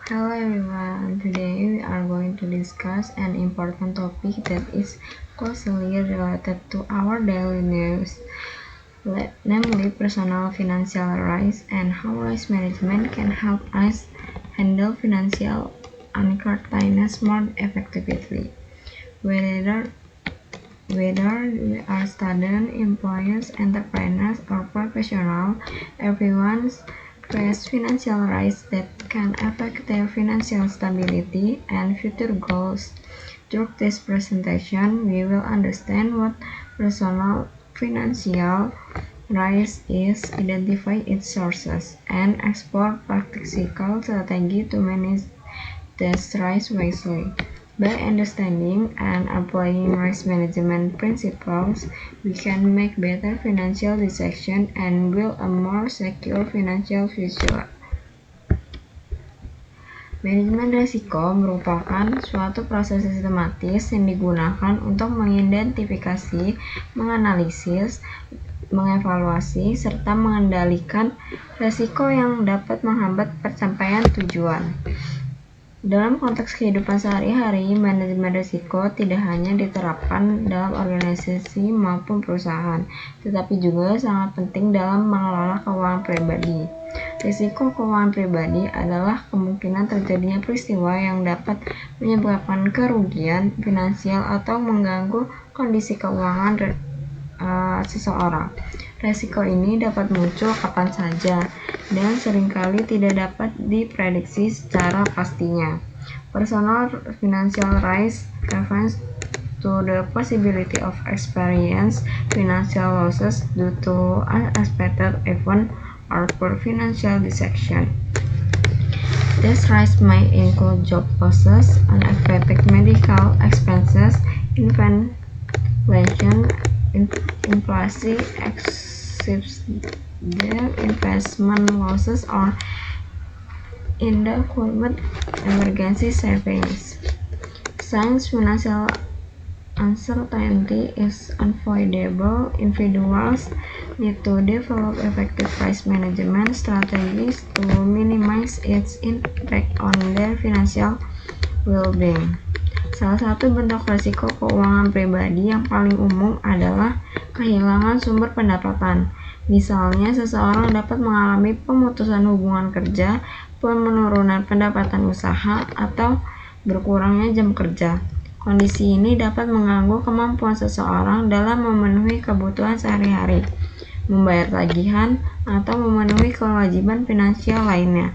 Hello everyone, today we are going to discuss an important topic that is closely related to our daily lives, namely personal financial risk and how risk management can help us handle financial uncertainties more effectively. Whether we are students, employees, entrepreneurs, or professionals, everyone faces financial risks that can affect their financial stability and future goals. Through this presentation, we will understand what personal financial risk is, identify its sources, and explore practical strategies to manage this risk wisely. By understanding and applying risk management principles, we can make better financial decisions and build a more secure financial future. Manajemen risiko merupakan suatu proses sistematis yang digunakan untuk mengidentifikasi, menganalisis, mengevaluasi, serta mengendalikan risiko yang dapat menghambat pencapaian tujuan. Dalam konteks kehidupan sehari-hari, manajemen risiko tidak hanya diterapkan dalam organisasi maupun perusahaan, tetapi juga sangat penting dalam mengelola keuangan pribadi. Risiko keuangan pribadi adalah kemungkinan terjadinya peristiwa yang dapat menyebabkan kerugian finansial atau mengganggu kondisi keuangan seseorang. Risiko ini dapat muncul kapan saja dan seringkali tidak dapat diprediksi secara pastinya. Personal financial risk refers to the possibility of experience financial losses due to unexpected event or poor financial decision. These risks may include job losses, unexpected medical expenses, inflation, their investment losses, or inadequate emergency savings. Since financial uncertainty is unavoidable, individuals need to develop effective risk management strategies to minimize its impact on their financial well-being. Salah satu bentuk risiko keuangan pribadi yang paling umum adalah kehilangan sumber pendapatan. Misalnya, seseorang dapat mengalami pemutusan hubungan kerja, penurunan pendapatan usaha, atau berkurangnya jam kerja. Kondisi ini dapat mengganggu kemampuan seseorang dalam memenuhi kebutuhan sehari-hari, membayar tagihan, atau memenuhi kewajiban finansial lainnya.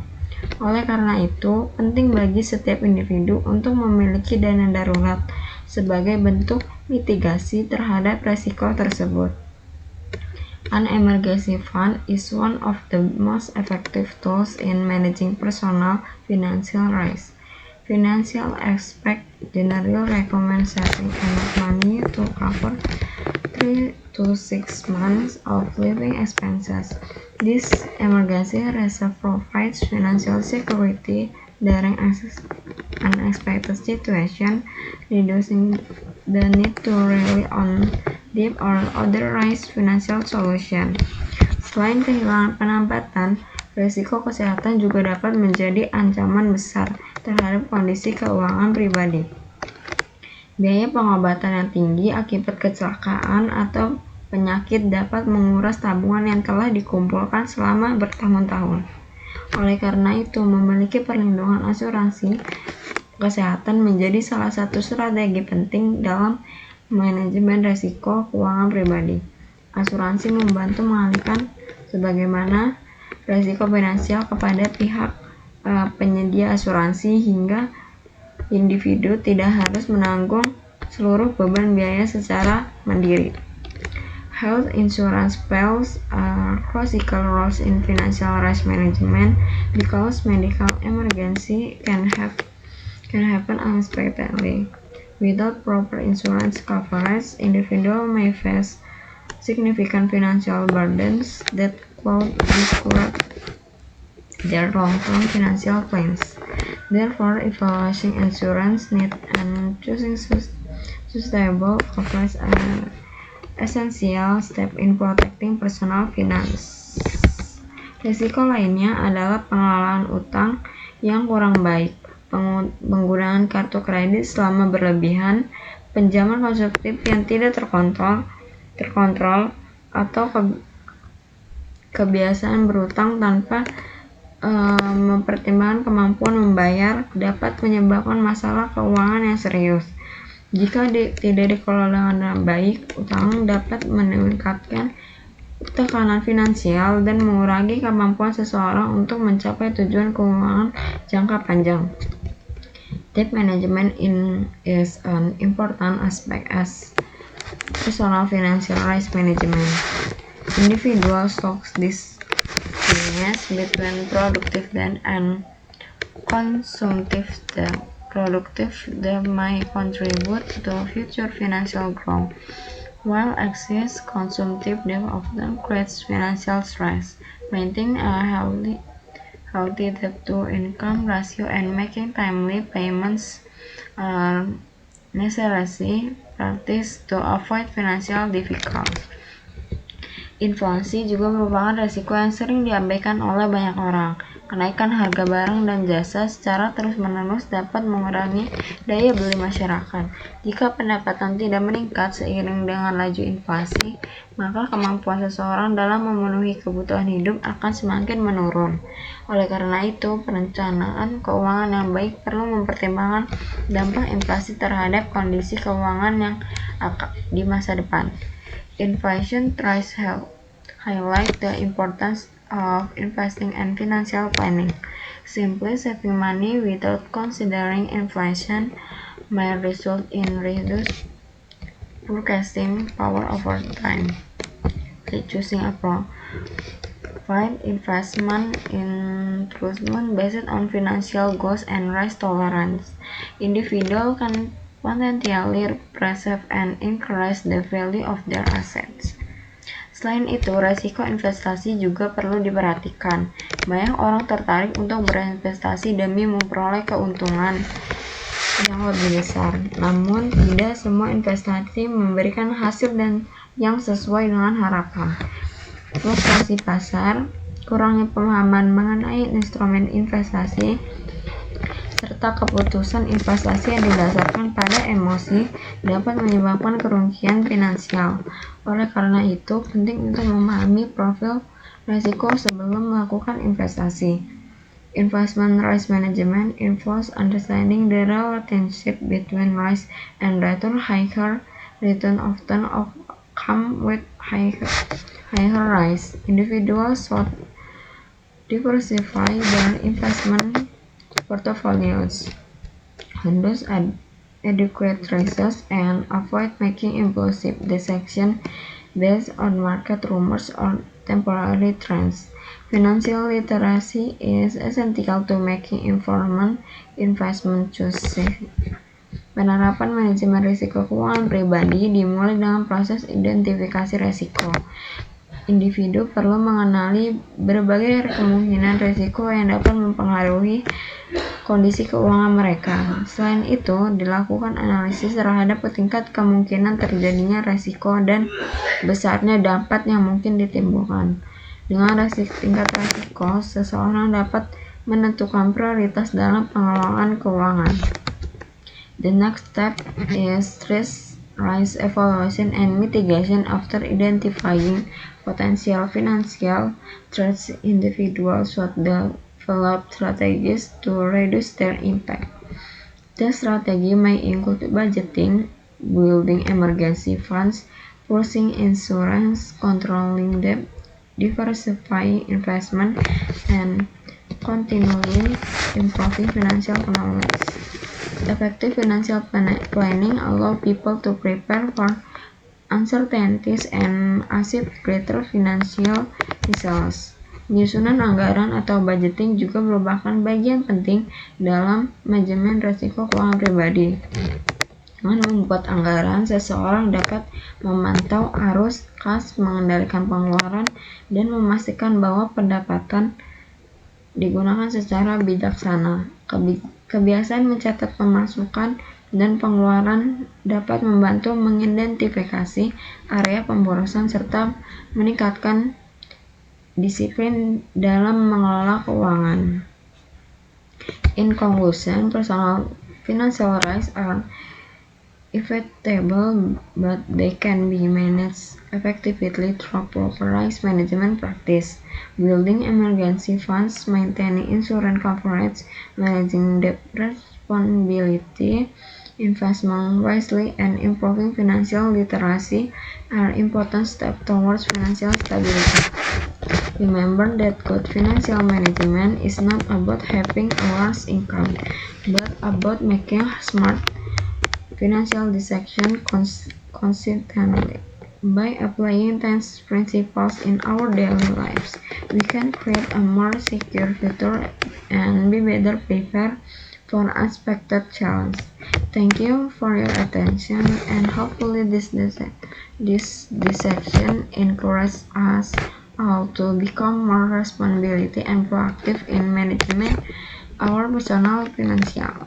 Oleh karena itu, penting bagi setiap individu untuk memiliki dana darurat sebagai bentuk mitigasi terhadap risiko tersebut. An emergency fund is one of the most effective tools in managing personal financial risk. Financial experts generally recommend setting enough money to cover 3 to 6 months of living expenses. This emergency reserve provides financial security during unexpected situations, reducing the need to rely on debt or otherwise financial solution. Selain kehilangan pendapatan, risiko kesehatan juga dapat menjadi ancaman besar terhadap kondisi keuangan pribadi. Biaya pengobatan yang tinggi akibat kecelakaan atau penyakit dapat menguras tabungan yang telah dikumpulkan selama bertahun-tahun. Oleh karena itu, memiliki perlindungan asuransi kesehatan menjadi salah satu strategi penting dalam manajemen risiko keuangan pribadi. Asuransi membantu mengalihkan sebagaimana risiko finansial kepada pihak penyedia asuransi hingga individu tidak harus menanggung seluruh beban biaya secara mandiri. Health insurance plays a critical role in financial risk management because medical emergency can happen unexpectedly. Without proper insurance coverage, individuals may face significant financial burdens that could disrupt their long-term financial plans. Therefore, evaluating insurance needs and choosing suitable coverage are essential step in protecting personal finance. Risiko lainnya adalah pengelolaan utang yang kurang baik, penggunaan kartu kredit selama berlebihan, pinjaman konsumtif yang tidak terkontrol atau kebiasaan berutang tanpa mempertimbangkan kemampuan membayar dapat menyebabkan masalah keuangan yang serius. Jika tidak dikelola dengan baik, utang dapat meningkatkan tekanan finansial dan mengurangi kemampuan seseorang untuk mencapai tujuan keuangan jangka panjang. Debt management is an important aspect as personal financial risk management. Individuals talk distinguish between productive debt and consumptive debt. Productive debt may contribute to future financial growth, while excess consumptive debt often creates financial stress. Maintaining a healthy debt-to-income ratio and making timely payments are necessary practice to avoid financial difficulties. Inflasi juga merupakan risiko yang sering diabaikan oleh banyak orang. Kenaikan harga barang dan jasa secara terus-menerus dapat mengurangi daya beli masyarakat. Jika pendapatan tidak meningkat seiring dengan laju inflasi, maka kemampuan seseorang dalam memenuhi kebutuhan hidup akan semakin menurun. Oleh karena itu, perencanaan keuangan yang baik perlu mempertimbangkan dampak inflasi terhadap kondisi keuangan yang di masa depan. Inflation threats highlight the importance of investing and financial planning. Simply saving money without considering inflation may result in reduced purchasing power over time. Choosing a profit investment instrument based on financial goals and risk tolerance. Individual can potentially preserve and increase the value of their assets. Selain itu, resiko investasi juga perlu diperhatikan. Banyak orang tertarik untuk berinvestasi demi memperoleh keuntungan yang lebih besar. Namun, tidak semua investasi memberikan hasil dan yang sesuai dengan harapan. Fluktuasi pasar, kurangnya pemahaman mengenai instrumen investasi, serta keputusan investasi yang didasarkan pada emosi dapat menyebabkan kerugian finansial. Oleh karena itu, penting untuk memahami profil risiko sebelum melakukan investasi. Investment risk management involves understanding the relationship between risk and return. Higher return often come with higher risk. Individuals should diversify their investment portfolios, conduct adequate research, and avoid making impulsive decisions based on market rumors or temporary trends. Financial literacy is essential to making informed investment choices. Penerapan manajemen risiko keuangan pribadi dimulai dengan proses identifikasi risiko. Individu perlu mengenali berbagai kemungkinan risiko yang dapat mempengaruhi kondisi keuangan mereka. Selain itu, dilakukan analisis terhadap tingkat kemungkinan terjadinya risiko dan besarnya dampak yang mungkin ditimbulkan. Dengan tingkat risiko, seseorang dapat menentukan prioritas dalam pengelolaan keuangan. The next step is risk evaluation and mitigation. After identifying potential financial threats, individuals should develop strategies to reduce their impact. The strategy may include budgeting, building emergency funds, pursuing insurance, controlling debt, diversifying investment, and continually improving financial knowledge. Effective financial planning allows people to prepare for uncertainties and achieve greater financial results. Penyusunan anggaran atau budgeting juga merupakan bagian penting dalam manajemen risiko keuangan pribadi. Dengan membuat anggaran, seseorang dapat memantau arus kas, mengendalikan pengeluaran, dan memastikan bahwa pendapatan digunakan secara bijaksana. Kebiasaan mencatat pemasukan dan pengeluaran dapat membantu mengidentifikasi area pemborosan serta meningkatkan disiplin dalam mengelola keuangan. In conclusion, personal financial risks are inevitable, but they can be managed effectively through proper risk management practice, building emergency funds, maintaining insurance coverage, managing debt responsibility, investment wisely, and improving financial literacy are important steps towards financial stability. Remember that good financial management is not about having a large income, but about making smart financial decisions consistently. By applying these principles in our daily lives, we can create a more secure future and be better prepared for unexpected challenges. Thank you for your attention, and hopefully this discussion encourages us all to become more responsible and proactive in management our personal financial.